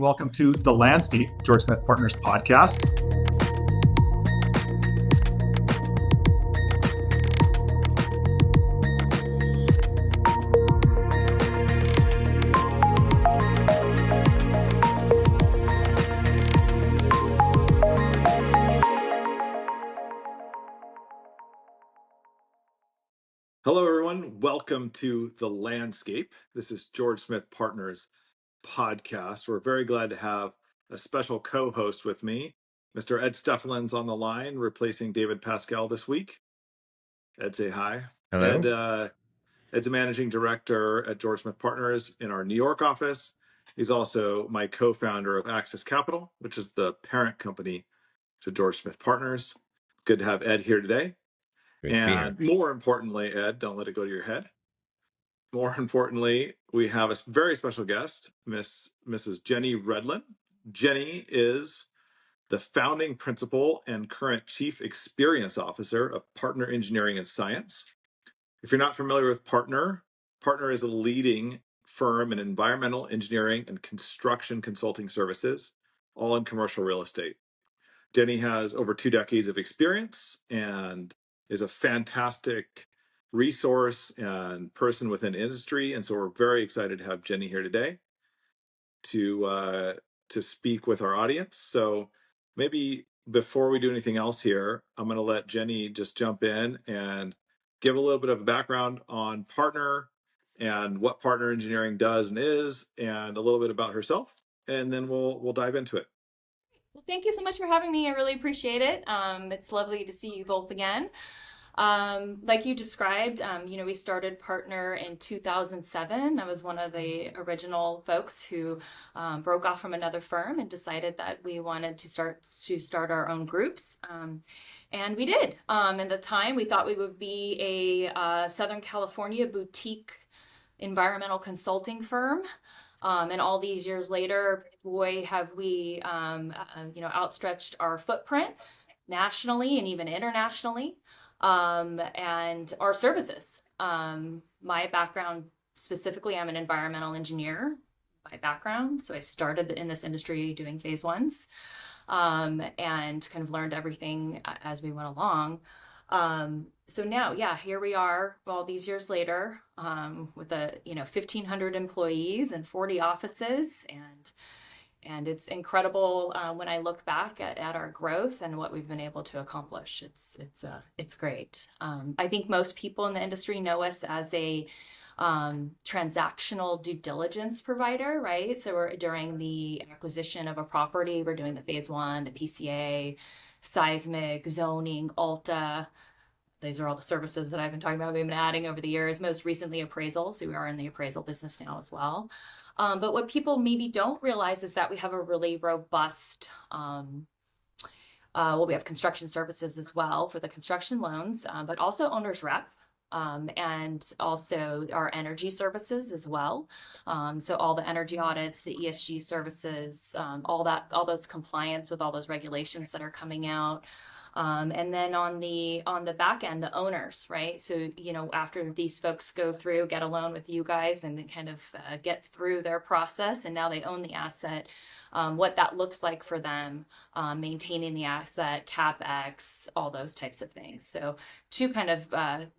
Welcome to The Landscape, George Smith Partners podcast. Hello, everyone. Welcome to The Landscape. This is George Smith Partners podcast. We're very glad to have a special co-host with me. Mr. Ed Steffelin's on the line, replacing David Pascal this week. Ed, say hi. Hello. Ed's a managing director at George Smith Partners in our New York office. He's also my co-founder of Access Capital, which is the parent company to George Smith Partners. Good to have Ed here today. Great to be here. And more importantly, Ed, don't let it go to your head. More importantly, we have a very special guest, Mrs. Jenny Redlin. Jenny is the founding principal and current chief experience officer of Partner Engineering and Science. If you're not familiar with Partner is a leading firm in environmental engineering and construction consulting services, all in commercial real estate. Jenny has over 2 decades of experience and is a fantastic resource and person within industry. And so we're very excited to have Jenny here today to speak with our audience. So maybe before we do anything else here, I'm going to let Jenny just jump in and give a little bit of a background on Partner and what Partner Engineering does and is, and a little bit about herself, and then we'll dive into it. Well, thank you so much for having me. I really appreciate it. It's lovely to see you both again. Like you described, we started Partner in 2007. I was one of the original folks who broke off from another firm and decided that we wanted to start our own groups. And we did. At the time, we thought we would be a Southern California boutique environmental consulting firm. And all these years later, boy, have we, outstretched our footprint nationally and even internationally, and our services. My background specifically, I'm an environmental engineer by background. So I started in this industry doing phase ones, and kind of learned everything as we went along. So now, here we are all these years later, with 1,500 employees and 40 offices, and it's incredible when I look back at our growth and what we've been able to accomplish. It's great. I think most people in the industry know us as a transactional due diligence provider, right? So we're during the acquisition of a property, we're doing the phase one, the PCA, seismic, zoning, ALTA. These are all the services that I've been talking about, we've been adding over the years, most recently appraisal. So we are in the appraisal business now as well. But what people maybe don't realize is that we have a really robust, we have construction services as well for the construction loans, but also owner's rep. And also our energy services as well. So all the energy audits, the ESG services, all those compliance with all those regulations that are coming out. And then on the back end, the owners, right? So, after these folks go through, get a loan with you guys and kind of get through their process, and now they own the asset, what that looks like for them, maintaining the asset, CapEx, all those types of things. So 2 kind of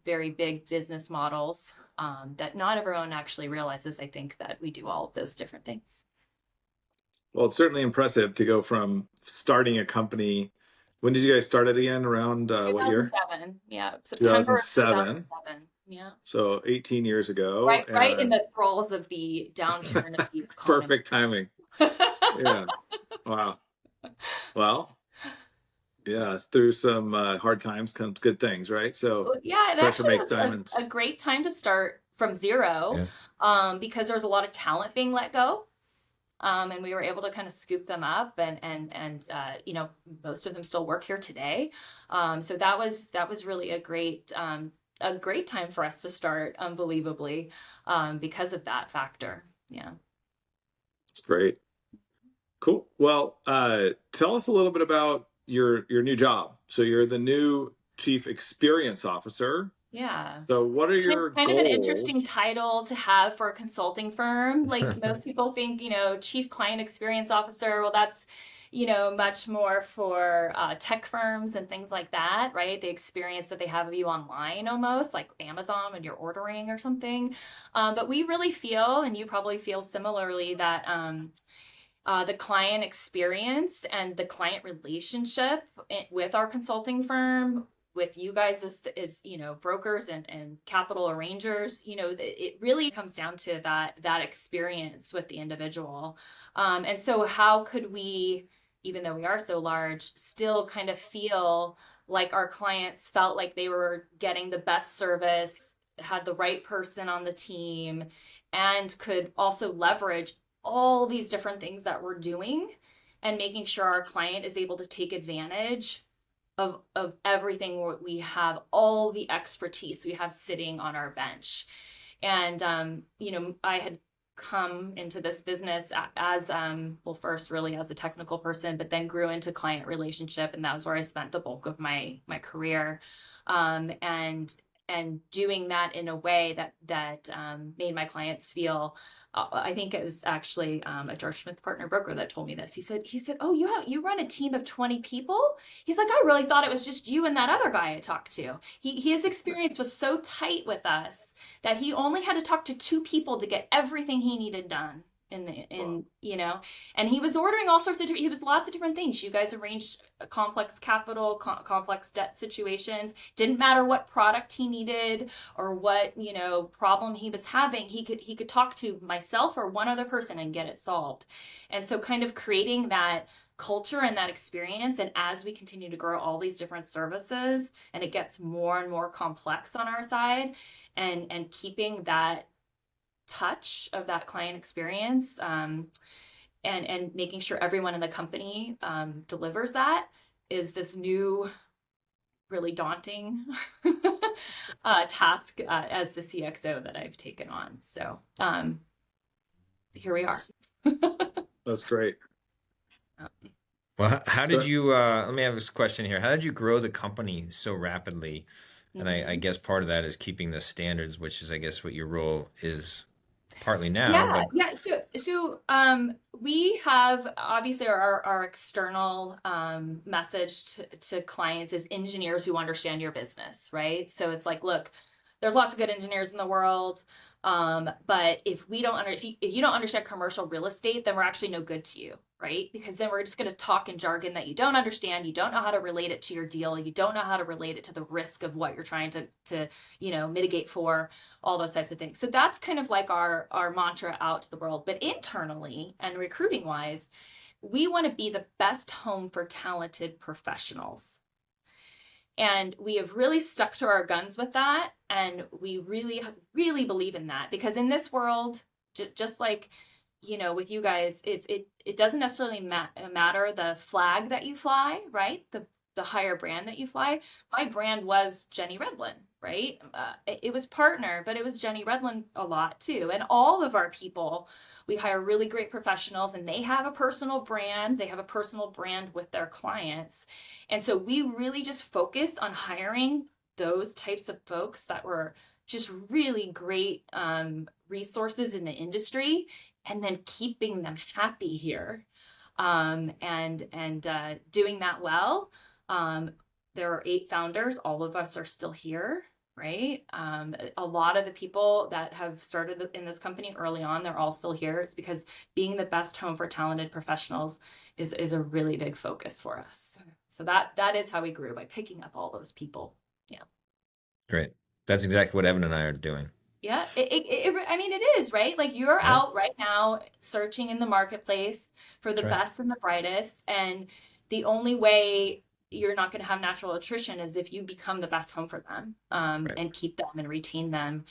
very big business models that not everyone actually realizes, I think, that we do all of those different things. Well, it's certainly impressive to go from starting a company. When did you guys start it again? Around what year? 2007. Yeah, September 2007. Yeah. So 18 years ago. Right in the thralls of the downturn of the economy. Perfect timing. Yeah. Wow. Well, yeah, through some hard times comes good things, right? So yeah, it pressure actually makes was diamonds. a great time to start from zero, because there was a lot of talent being let go. And we were able to kind of scoop them up, and most of them still work here today. So that was really a great time for us to start, unbelievably, because of that factor. Yeah. That's great. Cool. Well, tell us a little bit about your new job. So you're the new chief experience officer. Yeah. So what are your Kind of an interesting goals? title to have for a consulting firm. Like most people think, Chief Client Experience Officer. Well, that's, much more for tech firms and things like that, right? The experience that they have of you online almost, like Amazon when you're ordering or something. But we really feel, and you probably feel similarly, that the client experience and the client relationship with our consulting firm, with you guys as brokers and capital arrangers, it really comes down to that experience with the individual. And so how could we, even though we are so large, still kind of feel like our clients felt like they were getting the best service, had the right person on the team, and could also leverage all these different things that we're doing and making sure our client is able to take advantage of everything we have, all the expertise we have sitting on our bench. And I had come into this business as well, first really as a technical person, but then grew into client relationship, and that was where I spent the bulk of my career. And doing that in a way that made my clients feel, I think it was actually a George Smith partner broker that told me this. He said, "Oh, you run a team of 20 people?" He's like, "I really thought it was just you and that other guy I talked to." His experience was so tight with us that he only had to talk to 2 people to get everything he needed done and he was ordering all sorts of different, he was lots of different things. You guys arranged complex capital, complex debt situations. Didn't matter what product he needed or what, problem he was having. He could talk to myself or one other person and get it solved. And so kind of creating that culture and that experience. And as we continue to grow all these different services and it gets more and more complex on our side, and keeping that touch of that client experience, and making sure everyone in the company delivers that, is this new, really daunting task as the CXO that I've taken on. So here we are. That's great. Well, how did So, you, let me have this question here. How did you grow the company so rapidly? And I guess part of that is keeping the standards, which is, I guess, what your role is partly now, Yeah, but yeah. So we have obviously our external message to clients is engineers who understand your business, right? So it's like, look, there's lots of good engineers in the world, but if you don't understand commercial real estate, then we're actually no good to you, right? Because then we're just going to talk in jargon that you don't understand. You don't know how to relate it to your deal. You don't know how to relate it to the risk of what you're trying to mitigate for, all those types of things. So that's kind of like our mantra out to the world. But internally and recruiting wise, we want to be the best home for talented professionals. And we have really stuck to our guns with that. And we really, really believe in that, because in this world, just like, with you guys, if it doesn't necessarily matter the flag that you fly, right? The higher brand that you fly. My brand was Jenny Redlin, right? It was partner, but it was Jenny Redlin a lot too. And all of our people, we hire really great professionals, and they have a personal brand. They have a personal brand with their clients. And so we really just focus on hiring those types of folks that were just really great resources in the industry, and then keeping them happy here, and doing that well. There are 8 founders. All of us are still here, right? A lot of the people that have started in this company early on, they're all still here. It's because being the best home for talented professionals is a really big focus for us. So that is how we grew, by picking up all those people. Yeah. great. That's exactly what Evan and I are doing. Yeah, I mean, it is, right? Like, you're Yeah, out right now searching in the marketplace for the that's right. best and the brightest. And the only way you're not going to have natural attrition is if you become the best home for them, Right. and keep them and retain them,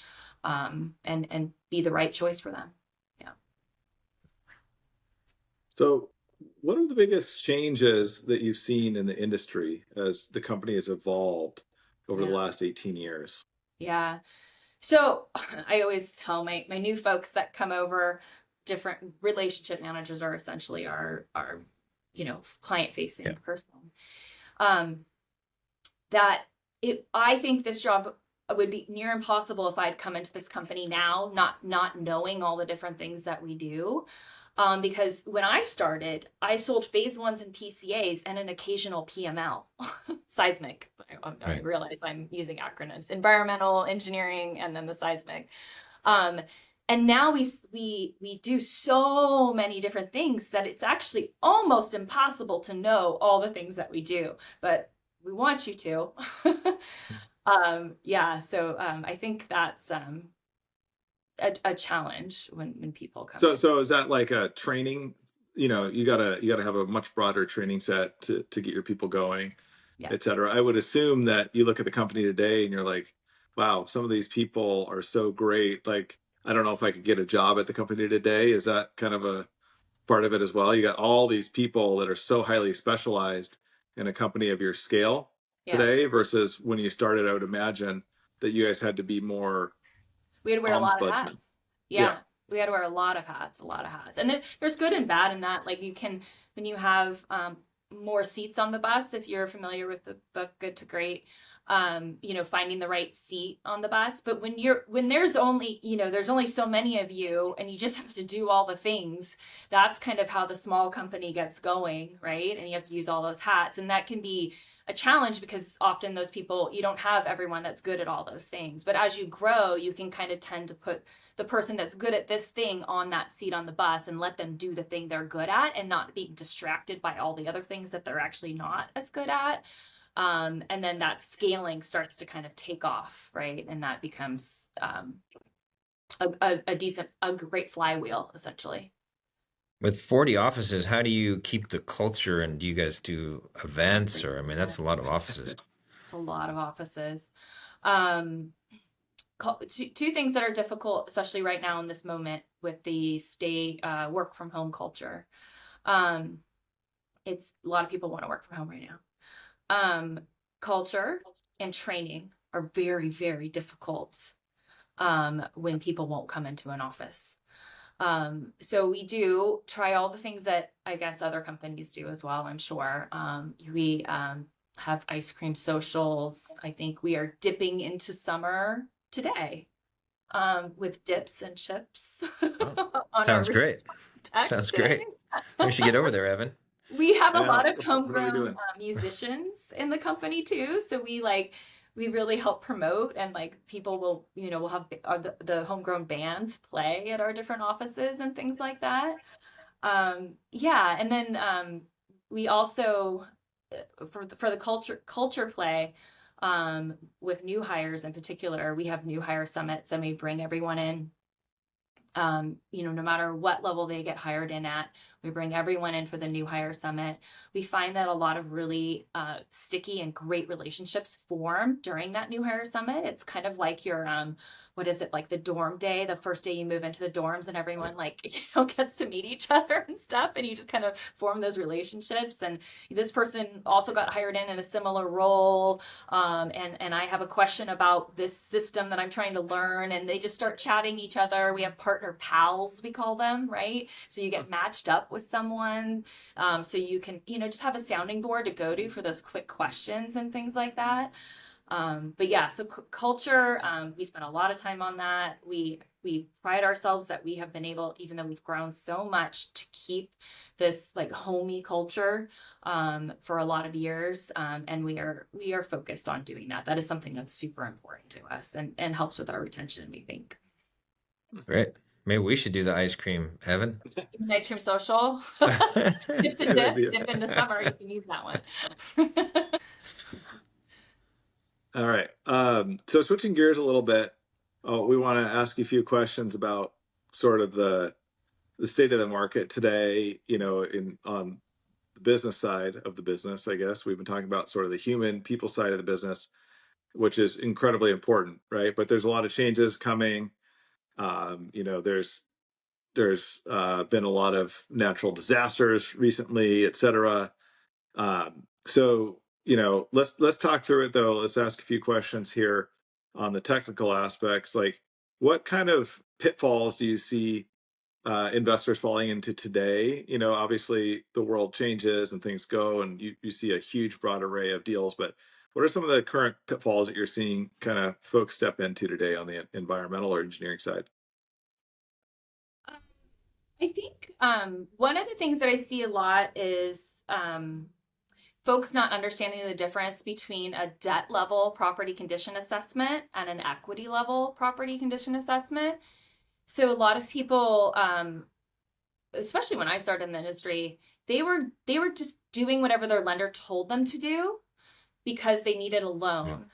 and be the right choice for them. Yeah. so what are the biggest changes that you've seen in the industry as the company has evolved over the Yeah. last 18 years? Yeah. So I always tell my new folks that come over, different relationship managers are essentially our client facing Yeah. person. That I think this job would be near impossible if I'd come into this company now, not knowing all the different things that we do. Because when I started, I sold phase ones and PCAs and an occasional PML, seismic. I Right. realize I'm using acronyms: environmental, engineering, and then the seismic. Um, and now we do so many different things that it's actually almost impossible to know all the things that we do, but we want you to. Yeah, so I think that's a challenge when people come in. So is that like a training? You gotta have a much broader training set to get your people going, Yeah, et cetera. I would assume that you look at the company today and you're like, wow, some of these people are so great. Like, I don't know if I could get a job at the company today. Is that kind of a part of it as well? You got all these people that are so highly specialized in a company of your scale yeah. today versus when you started. I would imagine that you guys had to be more We had to wear a lot of ombudsman. hats. Yeah. Yeah, we had to wear a lot of hats, a lot of hats. And there's good and bad in that. Like you can, when you have more seats on the bus, if you're familiar with the book Good to Great, finding the right seat on the bus. But when there's only, there's only so many of you and you just have to do all the things, that's kind of how the small company gets going, right? And you have to use all those hats. And that can be a challenge because often those people, you don't have everyone that's good at all those things. But as you grow, you can kind of tend to put the person that's good at this thing on that seat on the bus and let them do the thing they're good at and not be distracted by all the other things that they're actually not as good at. And then that scaling starts to kind of take off, right? And that becomes a great flywheel, essentially. With 40 offices, how do you keep the culture, and do you guys do events, or I mean, that's a lot of offices. It's a lot of offices. Um, two things that are difficult, especially right now in this moment with the work from home culture. Um, it's a lot of people want to work from home right now. Culture and training are very, very difficult when people won't come into an office. So we do try all the things that I guess other companies do as well, I'm sure. We have ice cream socials. I think we are dipping into summer today with dips and chips Oh, on our sounds great. tech Sounds day. great. We should get over there, Evan. We have a I lot know. of What are we homegrown doing? musicians in the company too. So we really help promote and like people we'll have the homegrown bands play at our different offices and things like that. Yeah, and then we also for the culture play with new hires in particular, we have new hire summits and we bring everyone in. No matter what level they get hired in at, we bring everyone in for the new hire summit. We find that a lot of really sticky and great relationships form during that new hire summit. It's kind of like your what is it, like the dorm day, the first day you move into the dorms and everyone gets to meet each other and stuff, and you just kind of form those relationships. And this person also got hired in a similar role, and I have a question about this system that I'm trying to learn, and they just start chatting each other. We have partner pals, we call them, right? So you get matched up with someone, so you can, just have a sounding board to go to for those quick questions and things like that. But yeah, so culture, we spend a lot of time on that. We pride ourselves that we have been able, even though we've grown so much, to keep this like homey culture for a lot of years, and we are focused on doing that. That is something that's super important to us and helps with our retention, we think. Great. Maybe we should do the ice cream, Evan. An ice cream social, dips and Good dip, idea. dip in the summer. You can use that one. All right. So switching gears a little bit, we want to ask you a few questions about sort of the state of the market today. On the business side of the business, I guess we've been talking about sort of the human people side of the business, which is incredibly important, right? But there's a lot of changes coming. There's been a lot of natural disasters recently, et cetera. So let's talk through it though. Let's ask a few questions here on the technical aspects. Like, what kind of pitfalls do you see investors falling into today? Obviously the world changes and things go, and you see a huge broad array of deals. But What are some of the current pitfalls that you're seeing kind of folks step into today on the environmental or engineering side? I think one of the things that I see a lot is folks not understanding the difference between a debt level property condition assessment and an equity level property condition assessment. So a lot of people, especially when I started in the industry, they were just doing whatever their lender told them to do because they needed a Yeah. loan.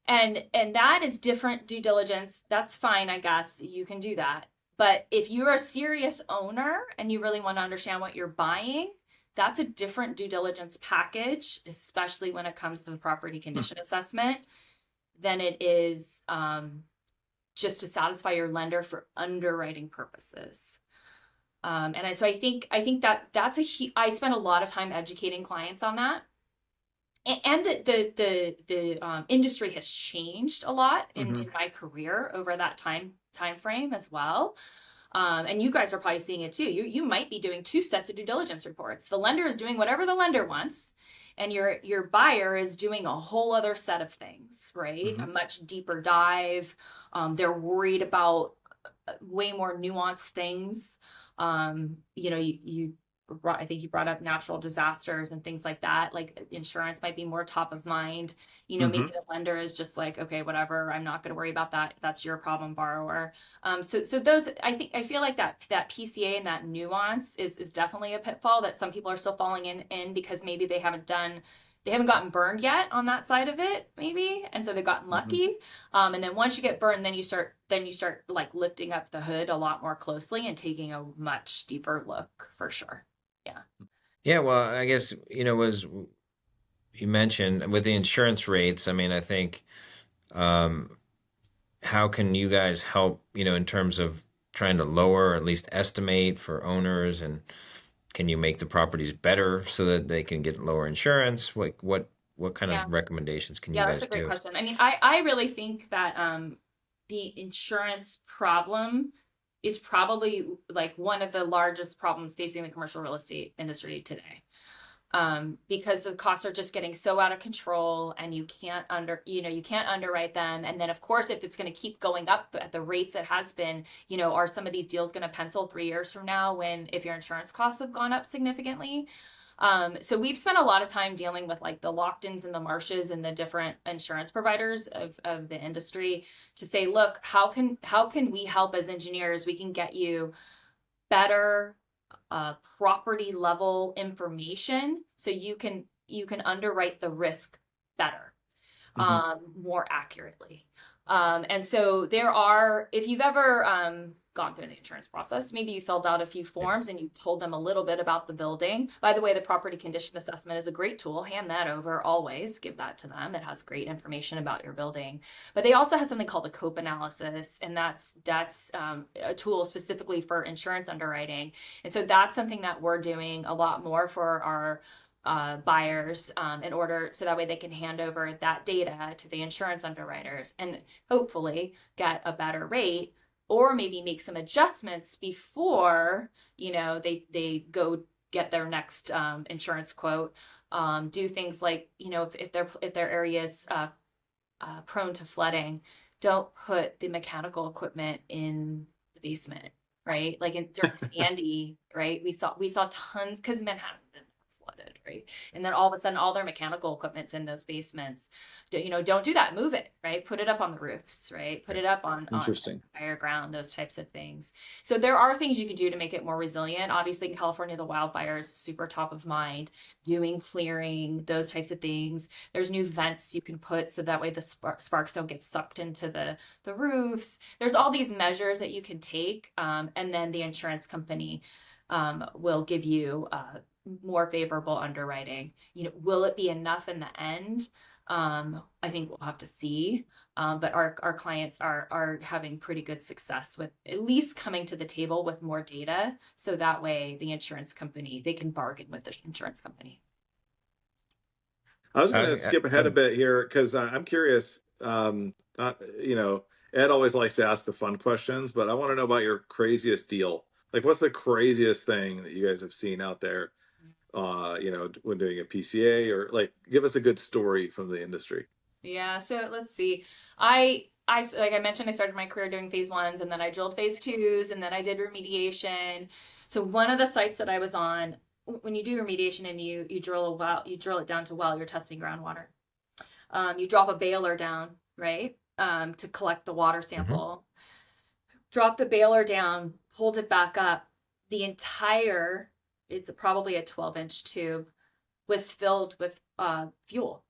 And that is different due diligence. That's fine, I guess. You can do that. But if you're a serious owner and you really want to understand what you're buying, that's a different due diligence package, especially when it comes to the property condition assessment, than it is just to satisfy your lender for underwriting purposes. So I think that that's I spend a lot of time educating clients on that. And the industry has changed a lot in my career over that time frame as well. And you guys are probably seeing it too. You might be doing two sets of due diligence reports. The lender is doing whatever the lender wants, and your buyer is doing a whole other set of things, right? A much deeper dive. They're worried about way more nuanced things. I think you brought up natural disasters and things like that. Like insurance might be more top of mind. Maybe the lender is just like, okay, whatever, I'm not going to worry about that. That's your problem, borrower. So those, I feel like that PCA and that nuance is definitely a pitfall that some people are still falling in because maybe they haven't gotten burned yet on that side of it, maybe, and so they've gotten lucky. And then once you get burned, then you start like lifting up the hood a lot more closely and taking a much deeper look for sure. Yeah. Yeah, well, I guess, as you mentioned with the insurance rates, I mean, I think, how can you guys help, in terms of trying to lower or at least estimate for owners, and can you make the properties better so that they can get lower insurance? What kind Yeah. of recommendations can you Yeah, that's guys a great do? question. I mean, I really think that the insurance problem is probably like one of the largest problems facing the commercial real estate industry today. Because the costs are just getting so out of control and you can't underwrite them. And then of course, if it's going to keep going up at the rates it has been, are some of these deals going to pencil 3 years from now if your insurance costs have gone up significantly? So we've spent a lot of time dealing with like the Lockdons and the Marshes and the different insurance providers of the industry to say, look, how can we help as engineers? We can get you better property level information so you can underwrite the risk better, more accurately. And so if you've ever gone through the insurance process, maybe you filled out a few Yeah. forms and you told them a little bit about the building. By the way, the property condition assessment is a great tool. Hand that over always. Give that to them. It has great information about your building. But they also have something called a COPE analysis, and that's a tool specifically for insurance underwriting. And so that's something that we're doing a lot more for our buyers in order so that way they can hand over that data to the insurance underwriters and hopefully get a better rate or maybe make some adjustments before they go get their next insurance quote. Do things like if their area is prone to flooding, don't put the mechanical equipment in the basement, right? Like during Sandy, right? We saw tons because Manhattan flooded, right? And then all of a sudden, all their mechanical equipment's in those basements. Don't do that. Move it, right? Put it up on the roofs, right? Put it up on Interesting. higher ground, those types of things. So there are things you can do to make it more resilient. Obviously, in California, the wildfires super top of mind. Doing clearing, those types of things. There's new vents you can put so that way the sparks don't get sucked into the roofs. There's all these measures that you can take, and then the insurance company will give you more favorable underwriting. Will it be enough in the end? I think we'll have to see. But our clients are having pretty good success with at least coming to the table with more data, so that way the insurance company, they can bargain with the insurance company. I was I going was, to skip ahead a bit here because I'm curious. Ed always likes to ask the fun questions, but I want to know about your craziest deal. Like, what's the craziest thing that you guys have seen out there when doing a PCA, or like give us a good story from the industry. Yeah, so let's see. I like I mentioned, I started my career doing phase ones, and then I drilled phase twos, and then I did remediation. So one of the sites that I was on, when you do remediation and you drill a well, you drill it down to well, you're testing groundwater. You drop a baler down, right, to collect the water sample. Drop the baler down, hold it back up. The entire, it's probably a 12-inch tube, was filled with fuel,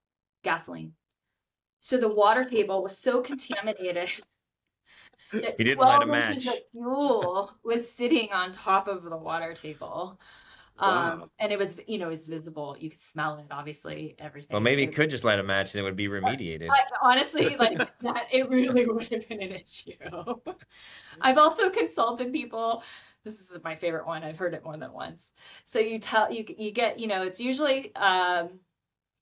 gasoline. So the water table was so contaminated that He didn't light a 12 inches of match. fuel was sitting on top of the water table. Wow. And it was, it was visible. You could smell it, obviously, Well, everything. maybe he could just light a match and it would be remediated. Honestly, like that, it really would have been an issue. I've also consulted people. This is my favorite one. I've heard it more than once. So you get, it's usually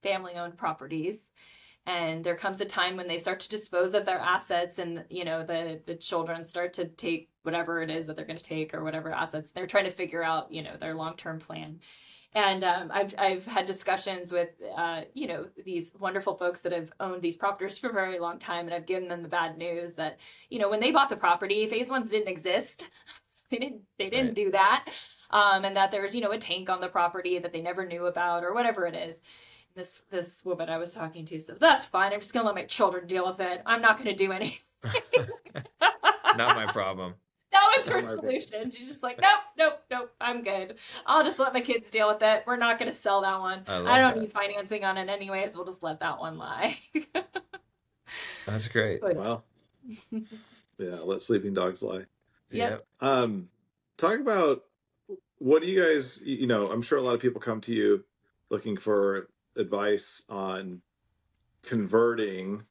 family-owned properties. And there comes a time when they start to dispose of their assets, and the children start to take whatever it is that they're going to take, or whatever assets they're trying to figure out, their long-term plan. And I've had discussions with these wonderful folks that have owned these properties for a very long time, and I've given them the bad news that when they bought the property, phase ones didn't exist. They didn't Right. do that, and that there's a tank on the property that they never knew about, or whatever it is. This woman I was talking to said, "That's fine. I'm just gonna let my children deal with it. I'm not gonna do anything." Not my problem. That was her Not my solution. She's just like, nope, I'm good. I'll just let my kids deal with it. We're not gonna sell that one. I I love don't that. need financing on it anyways. We'll just let that one lie. That's great. Wow. Yeah, let sleeping dogs lie. Yep. Talk about, what do you guys, I'm sure a lot of people come to you looking for advice on converting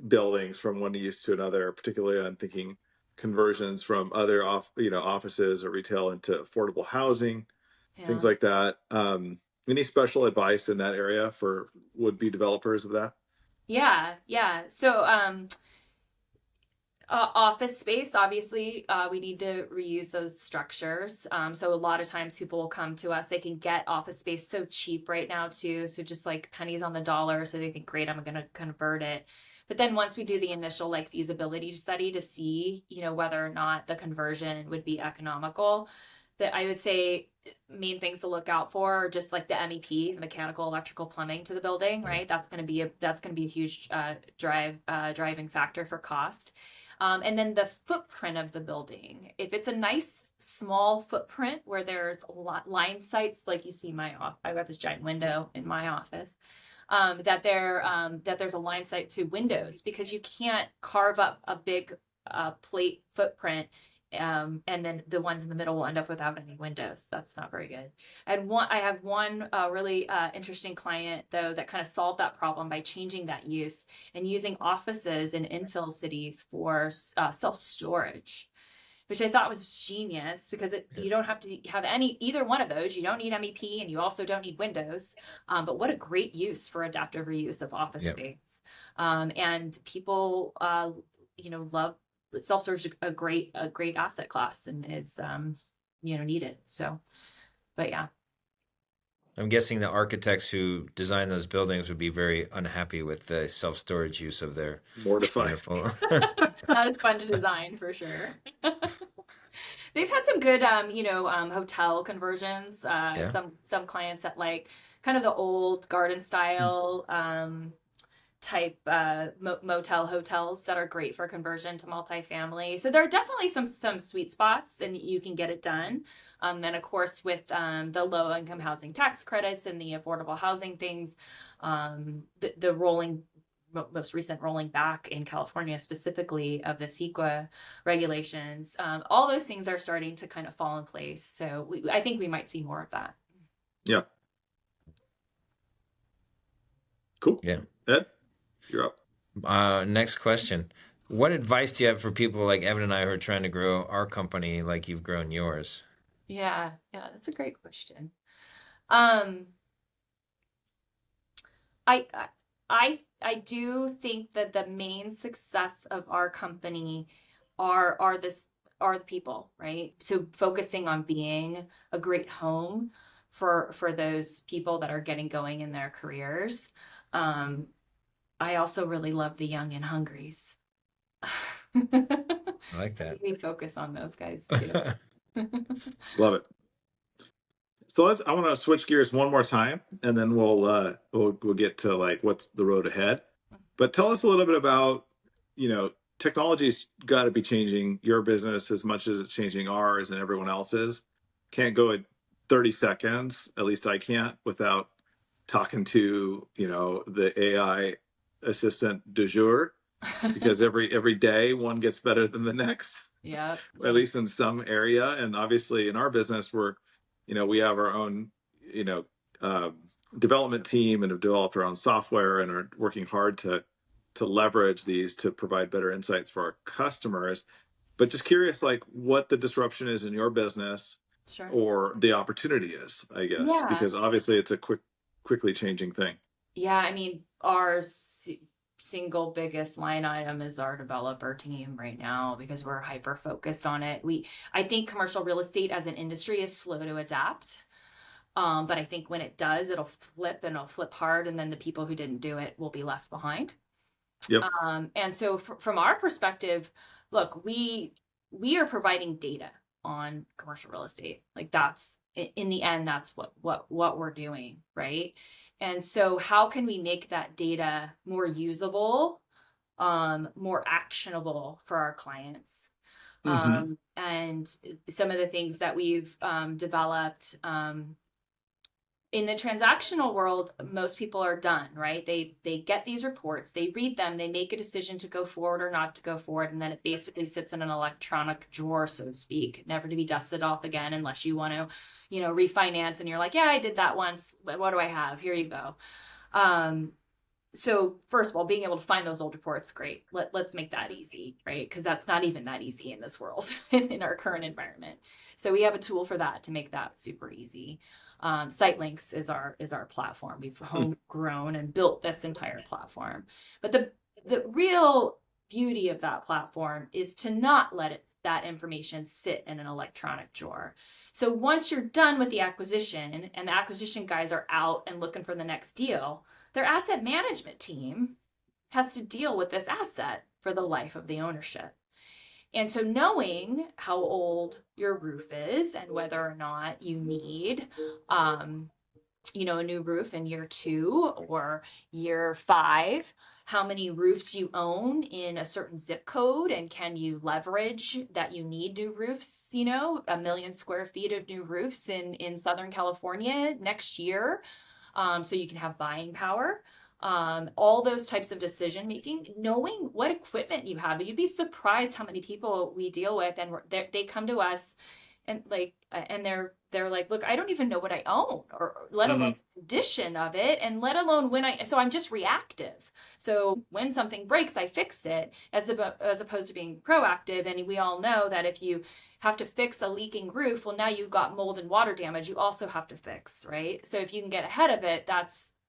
buildings from one use to another. Particularly, I'm thinking conversions from other offices or retail into affordable housing, things Yeah. like that. Any special advice in that area for would-be developers of that? Yeah. So, office space, obviously, we need to reuse those structures. So a lot of times people will come to us. They can get office space so cheap right now too. So just like pennies on the dollar. So they think, great, I'm going to convert it. But then once we do the initial like feasibility study to see, whether or not the conversion would be economical, that I would say main things to look out for are just like the MEP, the mechanical, electrical, plumbing to the building, right? That's going to be a huge driving factor for cost. And then the footprint of the building. If it's a nice small footprint where there's a lot line sites, like you see I've got this giant window in my office, that there's a line sight to windows, because you can't carve up a big plate footprint. And then the ones in the middle will end up without any windows. That's not very good. I have one really interesting client though that kind of solved that problem by changing that use and using offices in infill cities for self-storage, which I thought was genius, because you don't have to have either one of those. You don't need MEP and you also don't need windows. But what a great use for adaptive reuse of office space. And people, love self-storage, a great asset class, and is, needed. So, but yeah. I'm guessing the architects who designed those buildings would be very unhappy with the self-storage use of their Mortified. wonderful. Not as fun to design for sure. They've had some good, hotel conversions. Yeah. Some clients that like kind of the old garden style type motel hotels that are great for conversion to multifamily. So there are definitely some sweet spots, and you can get it done. And of course, with the low income housing tax credits and the affordable housing things, the most recent rolling back in California, specifically of the CEQA regulations, all those things are starting to kind of fall in place. So I think we might see more of that. Yeah. Cool. Yeah. Ed, you're up. Next question. What advice do you have for people like Evan and I who are trying to grow our company like you've grown yours? Yeah, that's a great question. I do think that the main success of our company are the people, right? So focusing on being a great home for those people that are getting going in their careers. I also really love the young and hungries. I like that. We focus on those guys too. Love it. So I want to switch gears one more time, and then we'll get to like what's the road ahead. But tell us a little bit about, technology's got to be changing your business as much as it's changing ours and everyone else's. Can't go at 30 seconds, at least I can't, without talking to, the AI assistant du jour, because every day one gets better than the next. Yeah. At least in some area. And obviously in our business, we have our own, you know, um, development team and have developed our own software and are working hard to leverage these to provide better insights for our customers. But just curious, like what the disruption is in your business Sure. or the opportunity is, I guess, Yeah. because obviously it's a quickly changing thing. Yeah, I mean, our single biggest line item is our developer team right now because we're hyper focused on it. I think commercial real estate as an industry is slow to adapt. But I think when it does, it'll flip hard, and then the people who didn't do it will be left behind. Yep. And so from our perspective, look, we are providing data on commercial real estate. Like that's in the end, that's what we're doing, right? And so how can we make that data more usable, more actionable for our clients? Mm-hmm. And some of the things that we've developed, in the transactional world, most people are done, right? They get these reports, they read them, they make a decision to go forward or not to go forward, and then it basically sits in an electronic drawer, so to speak, never to be dusted off again unless you want to, refinance and you're like, yeah, I did that once, but what do I have? Here you go. So first of all, being able to find those old reports, great. Let's make that easy, right? Because that's not even that easy in this world, in our current environment. So we have a tool for that to make that super easy. SiteLinks is our platform. We've homegrown and built this entire platform. But the real beauty of that platform is to not let that information sit in an electronic drawer. So once you're done with the acquisition and the acquisition guys are out and looking for the next deal, their asset management team has to deal with this asset for the life of the ownership. And so knowing how old your roof is and whether or not you need, a new roof in year 2 or year 5, how many roofs you own in a certain zip code, and can you leverage that you need new roofs, 1 million square feet of new roofs in Southern California next year, so you can have buying power. All those types of decision making, knowing what equipment you have. You'd be surprised how many people we deal with, and they come to us and they're like, look, I don't even know what I own, or let alone the condition of it, and let alone so I'm just reactive. So when something breaks, I fix it, as opposed to being proactive. And we all know that if you have to fix a leaking roof, well, now you've got mold and water damage you also have to fix, right? So if you can get ahead of it,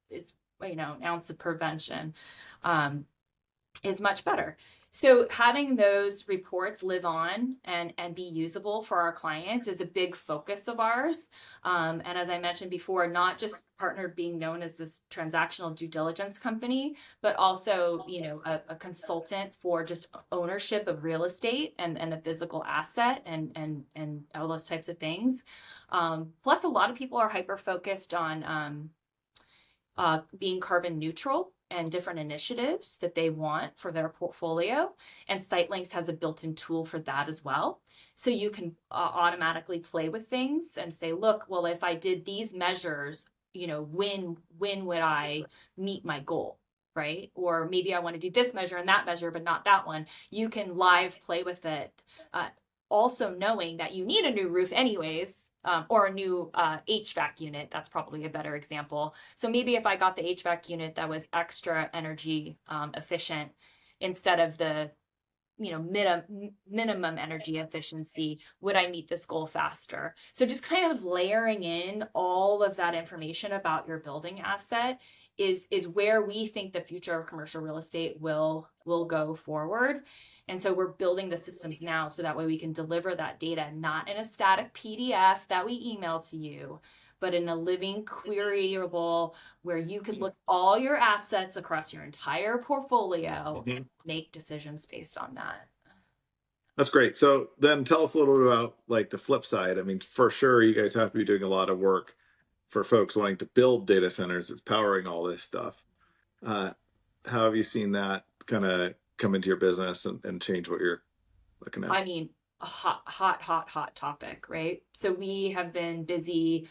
it's an ounce of prevention is much better. So having those reports live on and be usable for our clients is a big focus of ours. And as I mentioned before, not just Partner being known as this transactional due diligence company, but also, a consultant for just ownership of real estate and the physical asset and all those types of things. Plus, a lot of people are hyper focused on being carbon neutral and different initiatives that they want for their portfolio. And SiteLinks has a built-in tool for that as well. So you can automatically play with things and say, look, well, if I did these measures, when would I meet my goal? Right? Or maybe I want to do this measure and that measure, but not that one. You can live play with it. Also knowing that you need a new roof anyways, or a new HVAC unit. That's probably a better example. So maybe if I got the HVAC unit that was extra energy efficient instead of the minimum energy efficiency, would I meet this goal faster? So just kind of layering in all of that information about your building asset is where we think the future of commercial real estate will go forward. And so we're building the systems now so that way we can deliver that data, not in a static PDF that we email to you, but in a living, queryable, where you could look all your assets across your entire portfolio and make decisions based on that. That's great. So then tell us a little bit about like the flip side. I mean, for sure, you guys have to be doing a lot of work for folks wanting to build data centers. It's powering all this stuff. Uh, how have you seen that kind of come into your business and change what you're looking at? I mean, a hot topic, right? So we have been busy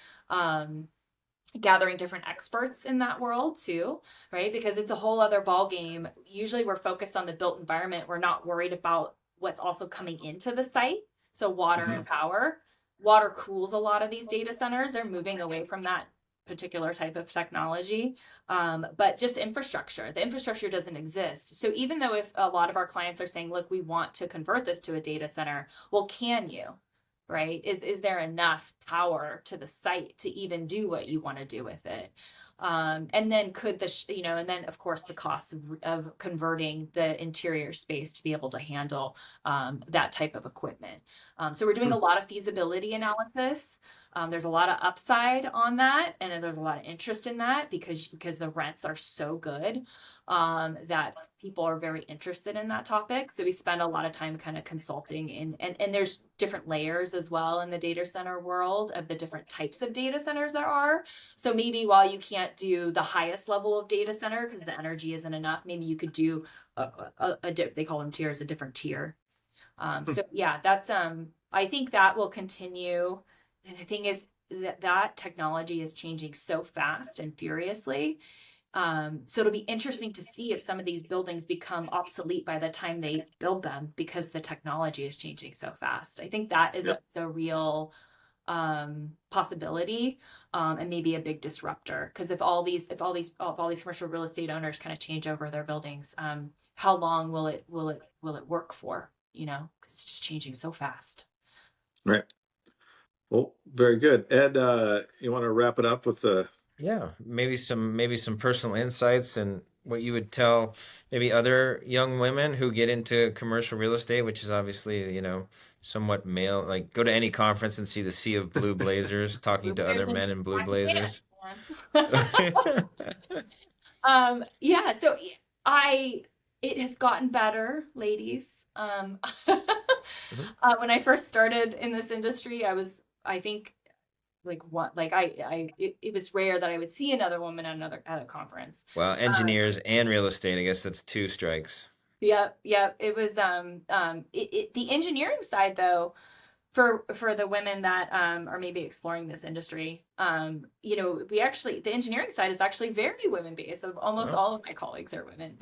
gathering different experts in that world too, right? Because it's a whole other ball game. Usually we're focused on the built environment. We're not worried about what's also coming into the site. So water and power. Water cools a lot of these data centers. They're moving away from that particular type of technology. But just infrastructure, the infrastructure doesn't exist. So even though if a lot of our clients are saying, look, we want to convert this to a data center, well, can you? Right? Is there enough power to the site to even do what you want to do with it? And then could and then of course the cost of converting the interior space to be able to handle that type of equipment. So we're doing a lot of feasibility analysis. There's a lot of upside on that, and there's a lot of interest in that because the rents are so good that people are very interested in that topic. So we spend a lot of time kind of consulting, and there's different layers as well in the data center world of the different types of data centers there are. So maybe while you can't do the highest level of data center because the energy isn't enough, maybe you could do they call them tiers, a different tier. So yeah, that's I think that will continue. And the thing is that technology is changing so fast and furiously. So it'll be interesting to see if some of these buildings become obsolete by the time they build them because the technology is changing so fast. I think that is a real possibility, and maybe a big disruptor. Because if all these commercial real estate owners kind of change over their buildings, how long will it work for? Because it's just changing so fast. Right. Well, very good. Ed, you want to wrap it up with the Yeah, maybe some personal insights and what you would tell maybe other young women who get into commercial real estate, which is obviously, somewhat male. Like go to any conference and see the sea of blue blazers talking to other men in blue blazers. Yeah, so it has gotten better, ladies. When I first started in this industry, I think like what like it was rare that I would see another woman at a conference. Well, engineers and real estate, I guess that's two strikes. Yeah, it was the engineering side though, for the women that are maybe exploring this industry, the engineering side is actually very women based. Almost all of my colleagues are women.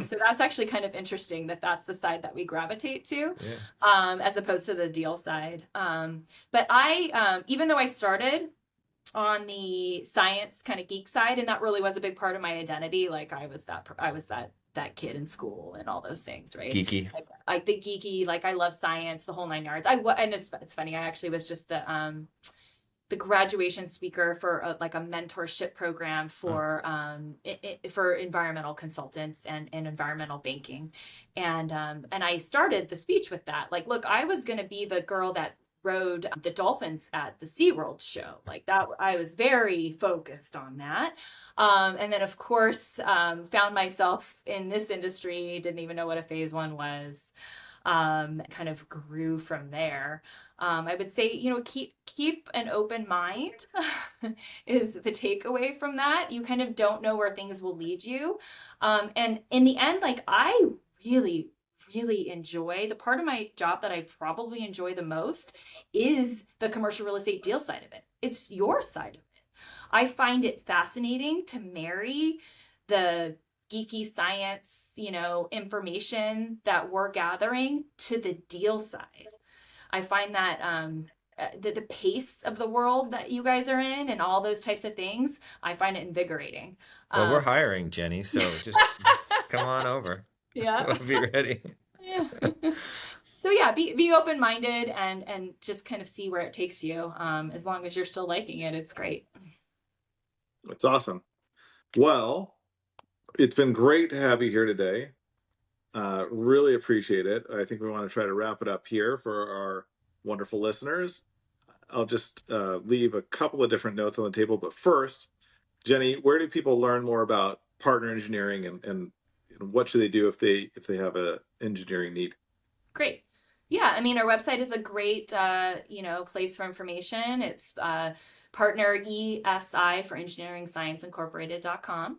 So that's actually kind of interesting that's the side that we gravitate to, as opposed to the deal side. But I even though I started on the science kind of geek side, and that really was a big part of my identity, like I was that kid in school and all those things, right? Geeky. Like the geeky, like I love science, the whole nine yards. And it's funny. I actually was just the graduation speaker for a mentorship program for environmental consultants and environmental banking, and I started the speech with that. Like, look, I was going to be the girl that rode the dolphins at the SeaWorld show. Like that, I was very focused on that. And then of course, found myself in this industry, didn't even know what a phase one was. Kind of grew from there. I would say, keep an open mind is the takeaway from that. You kind of don't know where things will lead you. And in the end, like I really enjoy the part of my job that I probably enjoy the most is the commercial real estate deal side of it. It's your side of it. I find it fascinating to marry the geeky science, information that we're gathering to the deal side. I find that the pace of the world that you guys are in and all those types of things, I find it invigorating. Well, we're hiring, Jenny, so just come on over. Yeah. We'll be ready. Yeah. So yeah, be open-minded and just kind of see where it takes you. As long as you're still liking it, it's great. That's awesome. Well, it's been great to have you here today. Really appreciate it. I think we want to try to wrap it up here for our wonderful listeners. I'll just leave a couple of different notes on the table. But first, Jenny, where do people learn more about partner engineering, and what should they do if they have a engineering need? Great. Yeah, I mean, our website is a great, place for information. It's partner ESI for Engineering Science Incorporated.com.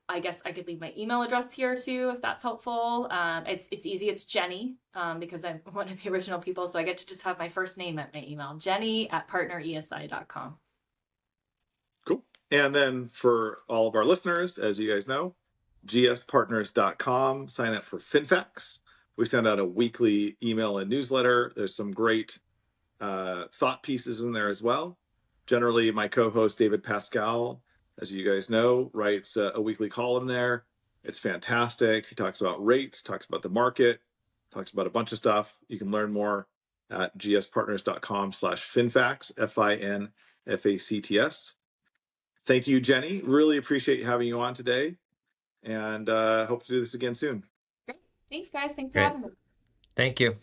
I guess I could leave my email address here too, if that's helpful. It's easy. It's Jenny, because I'm one of the original people, so I get to just have my first name at my email, Jenny@partneresi.com. Cool. And then for all of our listeners, as you guys know, gspartners.com, sign up for FinFacts. We send out a weekly email and newsletter. There's some great thought pieces in there as well. Generally, my co-host David Pascal, as you guys know, writes a weekly column there. It's fantastic. He talks about rates, talks about the market, talks about a bunch of stuff. You can learn more at gspartners.com/finfacts, FINFACTS. Thank you, Jenny. Really appreciate having you on today, and hope to do this again soon. Great. Thanks, guys. Thanks for Great. having me. Thank you.